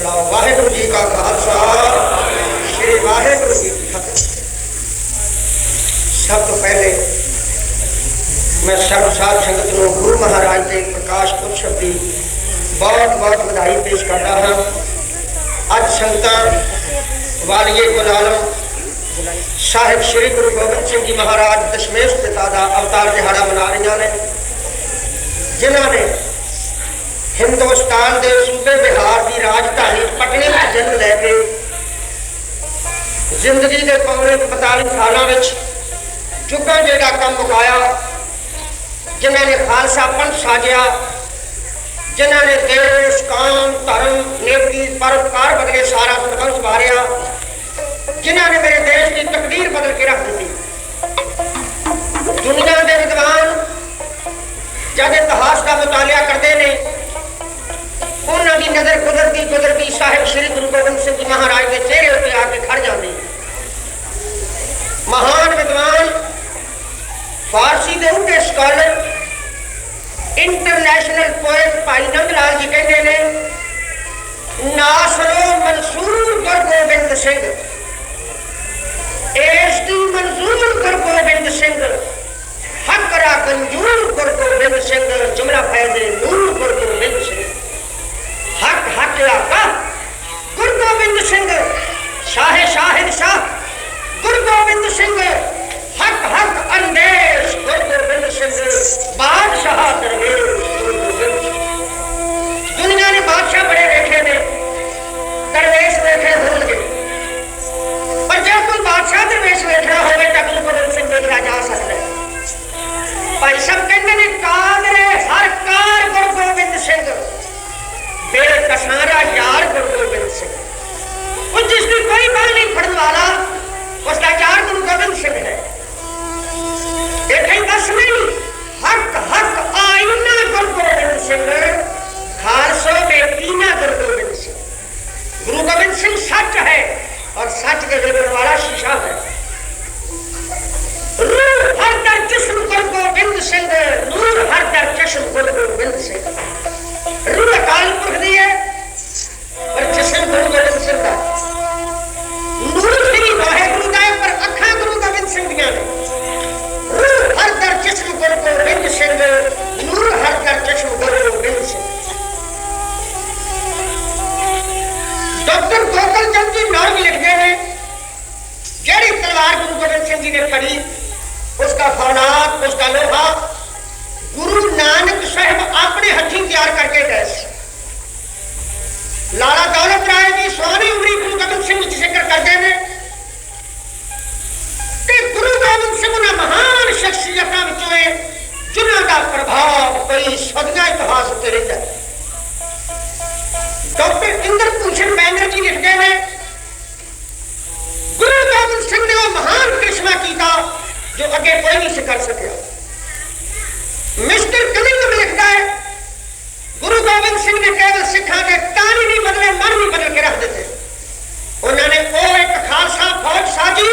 बुलाओ। वाहेगुरु जी का खालसा, श्री वाहेगुरु जी की फतेह। सब तो पहले मैं सर्वसाध संगत को गुरु महाराज के प्रकाश उत्सव की बहुत बहुत बधाई पेश करता हाँ। अज संगत वालिए गुल आलम साहिब श्री गुरु गोबिंद सिंह जी महाराज दशमेश पिता का अवतार दिहाड़ा मना रही ने, जिन्होंने हिंदुस्तान के सूबे बिहार की राजधानी पटने में जन्म लैके जिंदगी के पौने 45 सालों चुका जेड़ा काम मुकाया, जिन्होंने खालसा पंथ साजिया, जिन्होंने देश काम धर्म नेकी परोपकार बदले सारा सरबंस मारिया, जिन्होंने मेरे देश की तकदीर बदल के रख दी। दुनिया के विद्वान जब इतिहास का मुतालिया करते हैं, उन्होंने नजर कुदरती साहिब श्री गुरु गोबिंद सिंह जी महाराज के चेहरे उत्ते आके खड़ जाती। महान विद्वान फारसी के उनके स्कॉलर इंटरनेशनल पोएट भाई नंदलाल जी कहते हैं, नासरो मंसूर गुरु गोबिंद सिंह, एसटी मंजूर गुरु गोबिंद सिंह, हकरा कंजूर गुरु गोबिंद सिंह, जुमला फैज़े नूर गुरु गोबिंद सिंह, हक हक लाका गुरु गोबिंद सिंह, शाहे शाहिद शाह गुरु गोबिंद सिंह, हक हक अंदेश गुरु गोबिंद सिंह, बादशाह दरवेश गुरु गोबिंद सिंह। दुनिया ने बादशाह बड़े देखे ने, दरवेश देखे होंगे, पर जब कोई बादशाह दरवेश देखना हो तो गुरु गोबिंद सिंह देखा जा सकता है। भाई सब कहते हैं कादरे हर कार गुरु गोबिंद सिंह, बेकसारा यार गुरु गोबिंद सिंह। और जिसकी कोई बाल नहीं फड़ने वाला उसका यार गुरु गोबिंद सिंह है। देखें बस नहीं, हक हक आईना गुरु गोबिंद सिंह, खालसो बेकीना गुरु गोबिंद सिंह। गुरु गोबिंद सिंह सच है और सच के देखने वाला शीशा है। रूह हर दर जिस्म गुरु गोबिंद सिंह, नूर हर दर चश्म गुरु गोबिंद सिंह। रूह अकाल पुरख दी है पर जिस्म गुरु गोबिंद सिंह का, नूर श्री वाहेगुरु का है पर अखा गुरु गोबिंद सिंह दियां ने। रूह हर दर जिस्म गुरु गोबिंद सिंह, नूर हर दर चश्म गुरु गोबिंद सिंह। डॉक्टर गोपाल चंद जी नाम लिखते हैं, जेड़ी तलवार गुरु गोबिंद सिंह जी ने फड़ी उसका फौलाद उसका लोहा गुरु नानक साहब अपने हथी तैयार करके गए। लाला दौलत राय जी सोनी उमरी गुरु गोबिंद सिंह जी जिक्र करते हैं कि गुरु गोबिंद सिंह ने महान शख्सियतों जिन्हों का प्रभाव कई सदियां इतिहास उत्ते रहिंदा है। डॉक्टर इंद्र भूषण बैनर्जी लिखते हैं, गुरु गोबिंद सिंह ने वो महान करिश्मा किया जो अगे कोई नहीं कर सकिया। मिस्टर कनिंगम लिखता है, गुरु गोबिंद सिंह ने केवल सिखा के तानी नहीं बदले मन भी बदल के रख देते। उन्होंने वो एक खालसा फौज साजी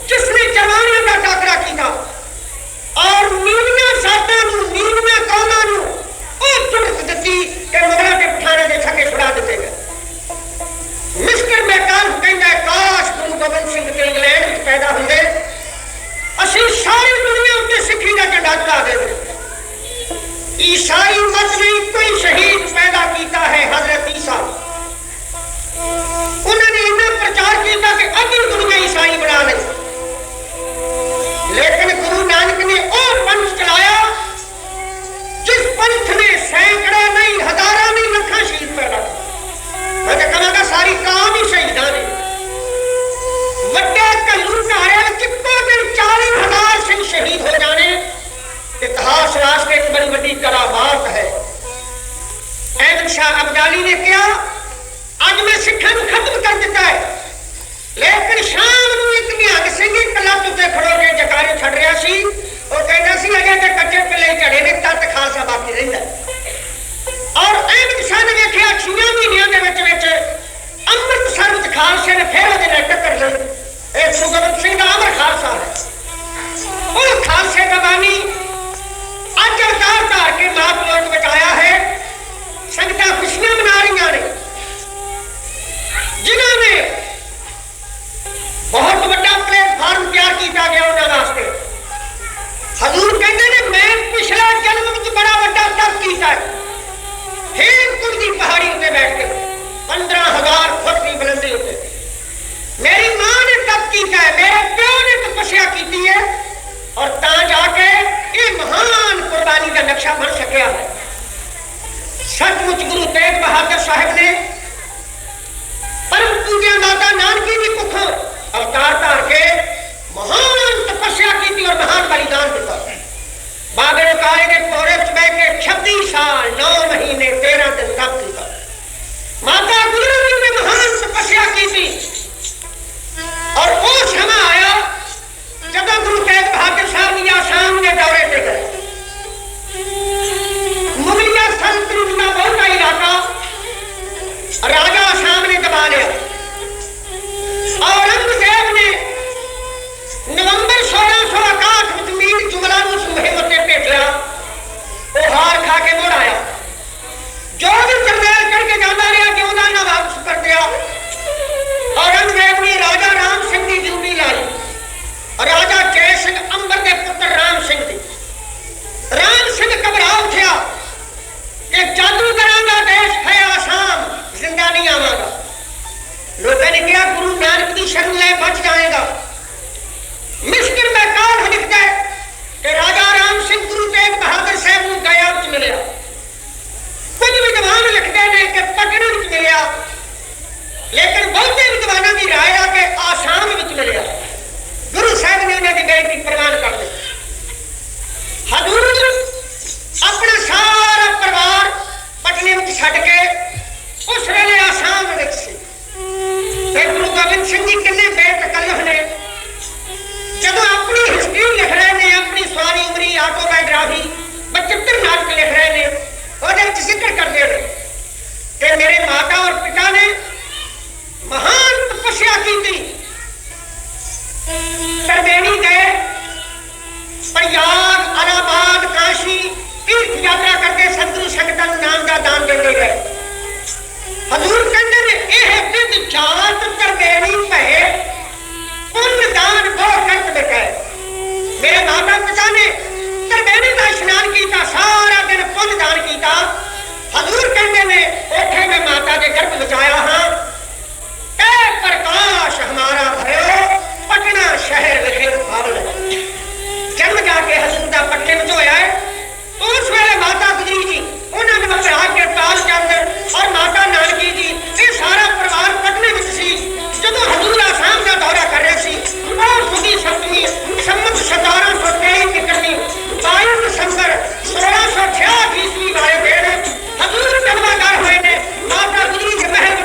जिसने जवानियों का टाकरा किया और नीवियां जातां नीवियां कौमां जुड़त दी कि मुगलों के पठाने के छक्के छुड़ा दिते गए। मिस्टर मैकान कहता है, काश गुरु गोबिंद सिंह के इंग्लैंड में पैदा होंगे, असी सारी दुनिया उत्ते सिक्खी का झंडा चढ़ा देते। ईसाई मत ने कोई शहीद पैदा किया है, हजरत ईसा। उन्होंने इतना प्रचार किया कि अभी दुनिया ईसाई बना ले, लेकिन गुरु नानक ने वो पंथ चलाया जिस पंथ ने सैकड़ों नहीं हजारों नहीं लखा शहीद पैदा किया। मैं कहूँगा सारी कौम ही शहीदा ने। वड्डे कलू घारे चिक्को के 40,000 सिंह शहीद हो जाने इतिहास राष्ट्र एक बड़ी बड़ी करामात है। अहमद शाह अब्दाली ने कहा, अज मैं सिखा खत्म कर दिता है, लेकिन शाम को एक निहंग सिंह कलप उत्ते खड़ो के जकारे छड़ रहा सी। और कहता सी अजे तो कच्चे पिले चढ़े ने तक खालसा बाकी रहिंदा। और अहमद शाह ने देखा 6 महीनों के अमृतसर में खालसे ने फिर वो टक्कर ली। एक गुरु गोबिंद सिंह का अमर खालसा है, वो खालसे का बानी अज अवतार धार के मां पिओ बचाया है। संगतां खुशियां मना रही ने। रक्षा बन सकिया है। सचमुच गुरु तेग बहादुर साहब ने परम पूज्य माता नानकी की कुखों अवतार धार के महान तपस्या की थी और महान बलिदान दिता। बाबे काले के कोहरे च बह के 26 साल 9 महीने 13 दिन तप किया। माता गुजरी ने महान तपस्या की थी और वो समय आया जब गुरु तेग बहादुर साहब जी आसाम के दौरे पे गए। मुगलिया सल्तनत का बहुत बड़ा इलाका राजा आसाम ने दबा लिया। औरंगजेब ने नवंबर 1661 में मीर जुमला को मुहिम ते भेजा। वो हार खा के मुड़ आया। जो भी जरनैल करके जाता रहा कि उन्होंने ना वापस कर दिया। औरंगजेब ने राजा राम सिंह की ड्यूटी लाई। राजा जय सिंह अंबर के पुत्र राम सिंह जी। राम सिंह घबरा उठा कि जादूगरां दा देश है आसाम, जिंदा नहीं आवागा। लोगों ने कहा गुरु नानक की शरण ले बच जाएगा। मिस्टर में काल लिखता है कि राजा राम सिंह गुरु तेग बहादुर साहब को गया मिले। कुछ विद्वान लिखते हैं कि पटना में मिले, लेकिन बहुते विद्वानों की राय है कि आसाम में मिले। गुरु साहब ने उन्हें बेनती प्रवान कर दी। हजूर अपना सारा परिवार पटने में छड़ के उस वेले आसाम में सी। गुरु गोबिंद सिंह जी किन्ने बेतकल्लफ ने जब अपनी हिस्ट्री लिख रहे हैं, अपनी सारी उमरी ऑटोबायोग्राफी 75 नाटक लिख रहे हैं, और जिक्र करते हैं कि मेरे माता और पिता ने महान तपस्या की थी। त्रिवेणी गए, प्रयाग, इलाहाबाद, काशी तीर्थ यात्रा करके सतगुरु संगतां नाम का दान देते गए। हजूर कहते ने यह विद जात त्रिवेणी पहे पुण्य दान बहुत करत बिकाए। मेरे माता पिता ने त्रिवेणी का स्नान किया, सारा दिन पुण्य दान किया। हजूर कहते ने उठे मैं माता के गर्भ बचाया हाँ, तय प्रकाश हमारा भयो पटना शहर विखे पावल। जन्म जाके हजूर का पट्टे में होया है। तो उस वेले माता गुजरी जी उन्होंने भरा के ताल चंद और माता नानकी जी ये सारा परिवार पटने में सी। जब हजूर आसाम का दौरा कर रहे थे और सुधी सप्तमी सम्मत 1723 की करनी 22 दिसंबर 1666 ईस्वी वाले दिन हजूर जन्मगार हुए ने। माता गुजरी के महल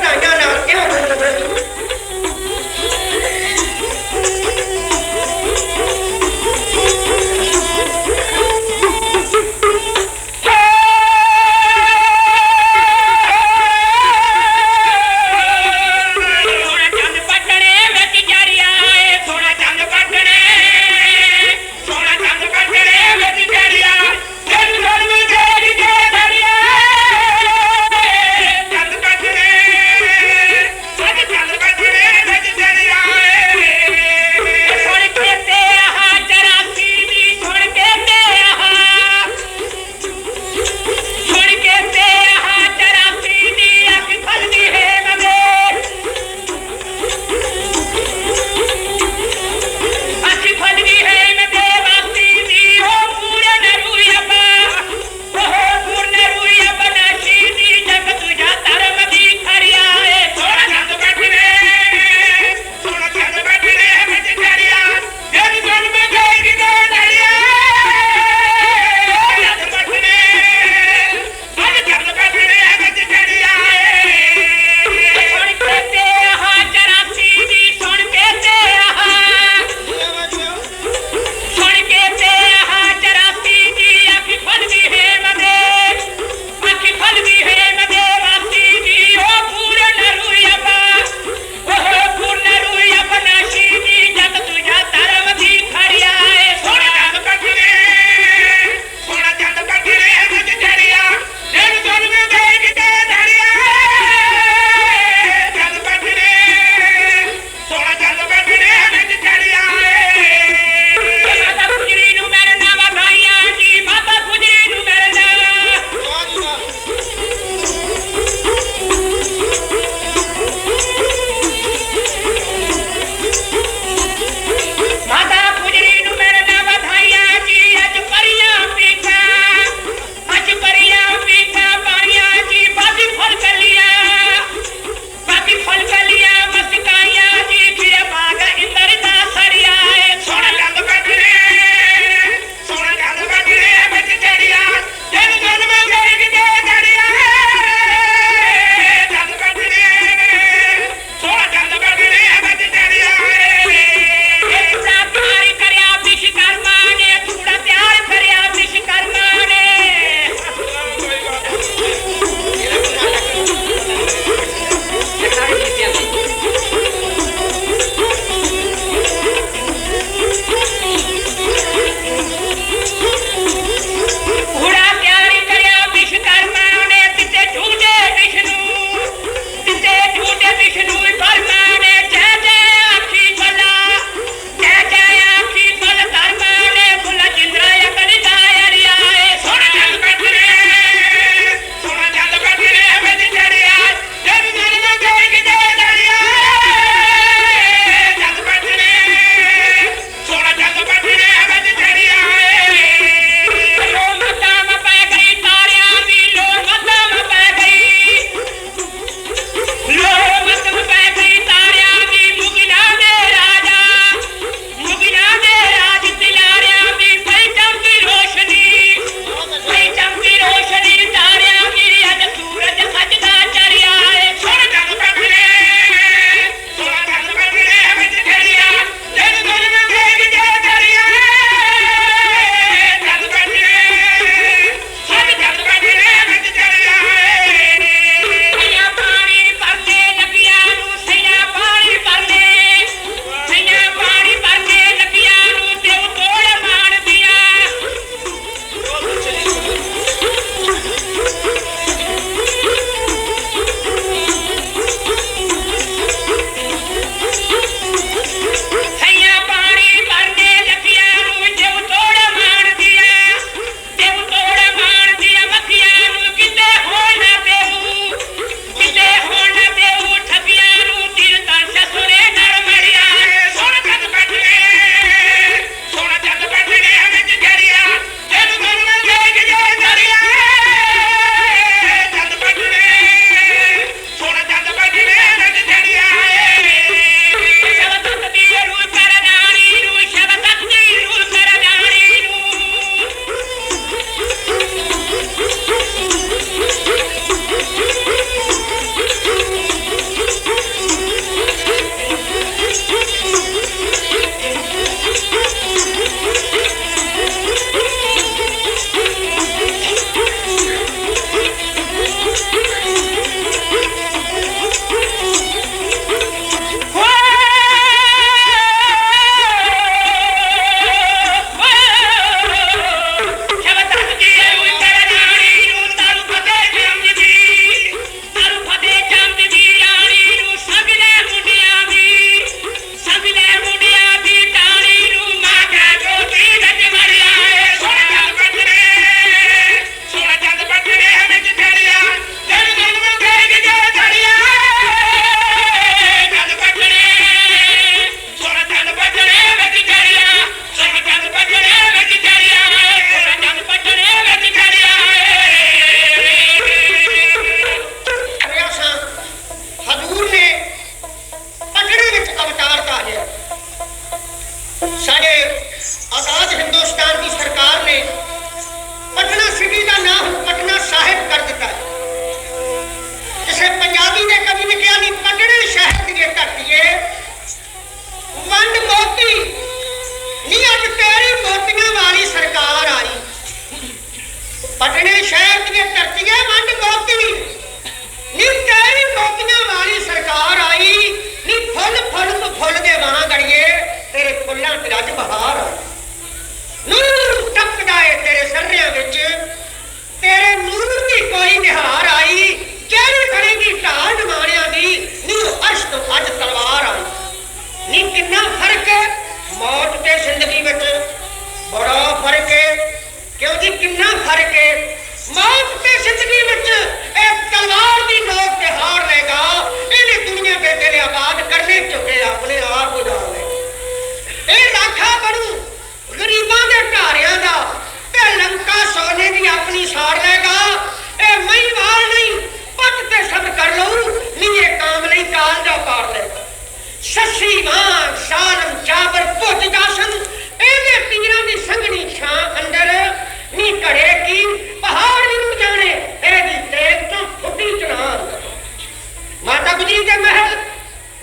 रानी के महल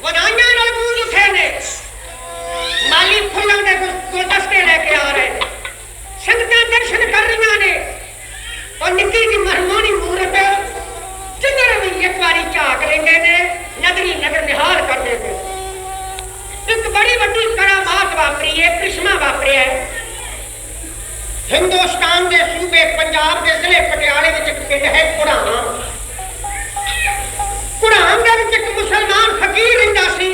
वधाइयां नाल गूंज उठे ने, माली फुल्लां दे गुलदस्ते लेके आ रहे ने, संगतां दर्शन कर रही ने और निक्की दी मनमोहनी मूरत जिधर भी एक बारी झाक लेंदे ने नगरी नगर निहाल कर देते। एक बड़ी वड्डी करामात वापरी है, करिश्मा वापरिया है। हिंदुस्तान के सूबे पंजाब के जिले पटियाले में एक पिंड है कुड़ाम। कुड़ाम के एक मुसलमान फकीर रहिंदा सी।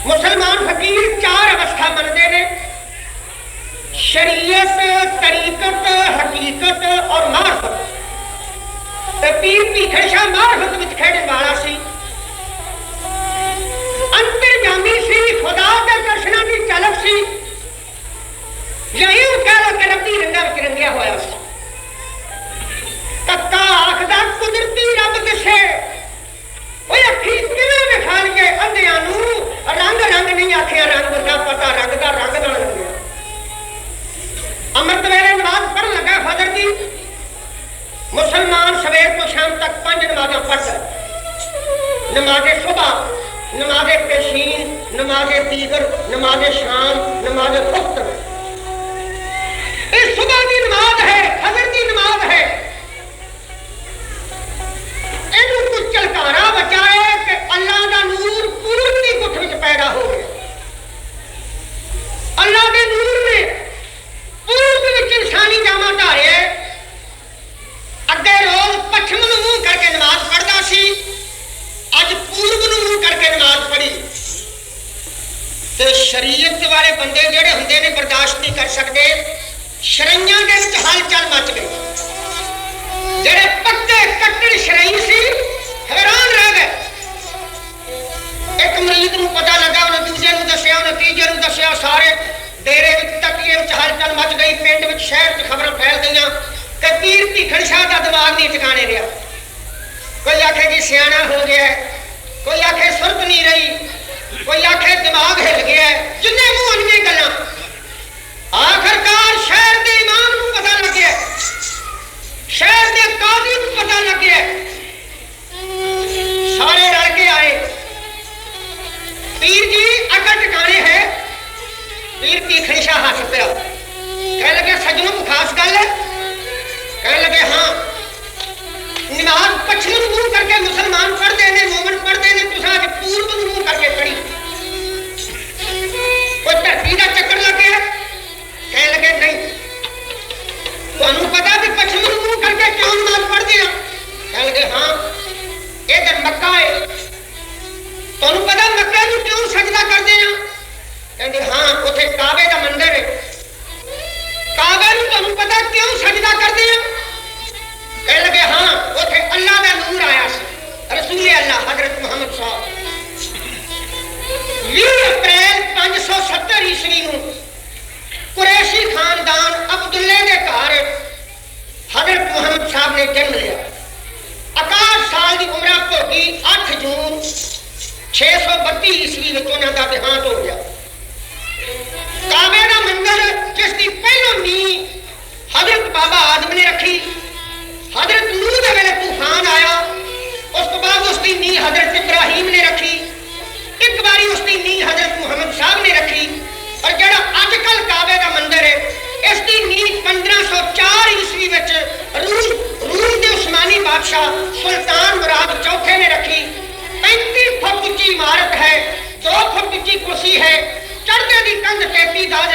मुसलमान फकीर चार अवस्था मनते ने, शरीयत, तरीकत, हकीकत और मार्फत। पीर भीखे शाह मार्फत में खेडन वाला सी, अंतर्यामी सी, खुदा के दर्शनों की तलब सी, या यूं कह लो कि रब्बी रंगा विच रंगिया होया सी। तक्का आखदा कुदरती रब दिसे, ओए अखी किवें विखाल के अंधियां नूं रंग रंग नहीं आखिया, रंग दा पता रंग दा रंग दा लग्या। अमृत वेले नमाज पढ़न लगा फजर की। मुसलमान सवेर तो शाम तक 5 नमाज़ां पढ़दा, नमाज़े सुबह, नमाज़े पेशीन, नमाज़े दीगर, नमाज़े शाम, नमाज़े फज्र। ये सुबह की नमाज है, फजर की नमाज है। इनू कुछ चलकारा बचाए कि अल्लाह का नूर पूर्व की गुठ विच पैदा हो गया। अल्लाह के नूर ने पूर्व विच इंसानी जामा धारे, अगे रोज पश्चिम नूं मुंह करके नमाज पढ़दा सी, अज पूर्व नूं मुंह करके नमाज पढ़ी। ते शरीयत वाले बंदे जेड़े हुंदे ने बर्दाश्त नहीं कर सकते, शरइयां दे विच हलचल मच गई। जेड़े पक्के कट्टड़ शरई सी हैरान रह गए। एक मरीज नूं पता लगा, उन्हें दूजे नूं दस्सिया, उन्हें तीजे नूं दस्सिया, सारे डेरे विच तकिए विच हलचल मच गई। पिंड विच शहर च खबरां फैल गईयां कि पीर भीखन शाह दा दिमाग नहीं ठिकाने रहा। कोई आखे कि सियाना हो गया, कोई आखे सुरत नहीं रही, कोई आखे दिमाग हिल गया। जिन्ने मुंह उन्नी गल्लां। आखिरकार शहर के इमाम को पता लग गया, शहर के काजी को पता लग गया। सारे रल के आए, पीर जी अगर ठिकाने है। पीर भीखन शाह हस पिया, कह लगे सजनों को खास गल है। कह लगे हाँ, नमाज पश्चिम मुंह करके मुसलमान पढ़ते हैं, मोमन पढ़ते हैं, तुसा अज पूर्व मुंह करके पढ़ी। कोई धरती का चक्कर लग गया? कह लगे नहीं। तुहानू पता भी पश्चिम मुंह करके क्यों नमाज पढ़ते हैं? कह लगे हाँ, इधर मक्का है, तुहानू पता मक्के नूं क्यों सजदा करते हैं? कहते हाँ, उत्थे काबे का मंदिर है। काबे नूं तुहानू पता क्यों सजदा करते हैं? कह लगे हाँ, उत्थे अल्लाह का नूर आया सी, रसूल अल्लाह हजरत मुहम्मद साहब। 20 अप्रैल 570 ईस्वी नूं कुरैशी खानदान अब्दुल्ले के घर हजरत मुहम्मद साहब ने जन्म लिया। 61 साल की उम्र भोगी 8 जून 632 ईस्वी में उन्होंने देहांत हो गया। काबे का मंदिर जिसकी पहलों नींह हजरत बाबा आदम ने रखी, हजरत नूह के वेले तूफान आया, उस तो बाद उसकी नींह हजरत इब्राहिम ने रखी, एक बारी उसकी नींह हजरत मुहम्मद साहब ने रखी। और जड़ा अजकल काबे का मंदिर है, इसकी नींह 1504 ईस्वी में रूम के उस्मानी बादशाह सुल्तान मुराद चौथे ने रखी। 35 फुट ऊंची इमारत है, 2 फुट ऊंची कुर्सी है, चढ़ते की कंध 33 गज,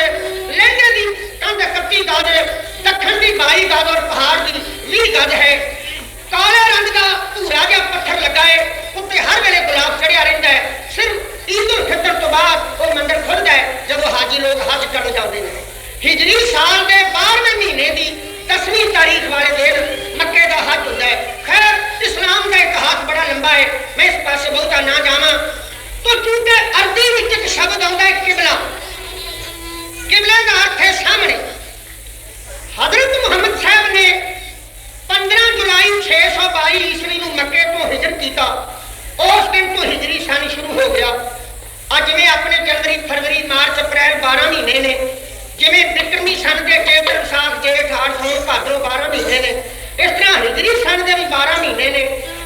लेंदे की कंध 31 गज, दक्षिण की 22 गज और पहाड़ की 20 गज है। काले रंग का भूरा जहा पत्थर लगा है, उत्ते हर वेले गुलाब चढ़िया रहता है। सिर्फ ईद उल फितर तो बाद वो मंदिर खुलता है जब हाजी लोग हज करने जाते हैं। हिजरी साल के 12वें महीने की 10वीं तारीख वाले दिन मक्के का हज होता है। खैर इस्लाम का इतिहास बड़ा लंबा है, मैं इस पास बहुता ना जावा। तो चूंकि अरबी में एक शब्द आता है किबला, किबले का अर्थ है सामने। हजरत मुहम्मद साहब ने 15 जुलाई 622 ईस्वी को मक्के तो हिजरत किया। उस दिन तो हिजरी सन शुरू हो गया। अज में अपने जनवरी फरवरी मार्च अप्रैल 12 महीने ने, जिमें बिक्रमी सन के चेत विसाख जेठ हाड़ सौण भादरों 12 महीने ने, इस तरह हिजरी सन के भी 12 महीने ने।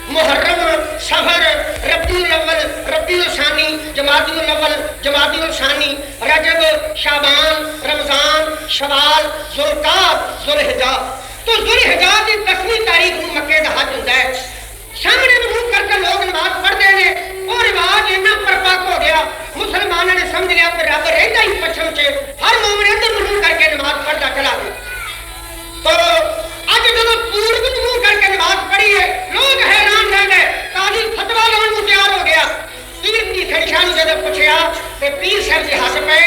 मुहर्रम, सफर, रबीउल अव्वल, रबीउल सानी, जमादिउल अव्वल, जमादिउल सानी, रजब, शाबान, रमजान, शवाल, जुल्काद, जुल्हिज्जा। तो जुल्हिज्जा की 10वीं तारीख को मक्के का हज होता है। सामने मुंह करके लोग नमाज पढ़ते हैं और रिवाज इन्ना परपक हो गया, मुसलमानों ने समझ लिया कि रब रहता ही पश्चिम से, हर मोमिन इधर मुंह करके नमाज पढ़ता चला गया। तो अज जो पूर्व मुंह करके नमाज पढ़ी है, लोग हैरान रह गए। काजी फतवा लाने को तैयार हो गया। पीर की खड़शानी जब पूछा तो पीर साहब जी हस पे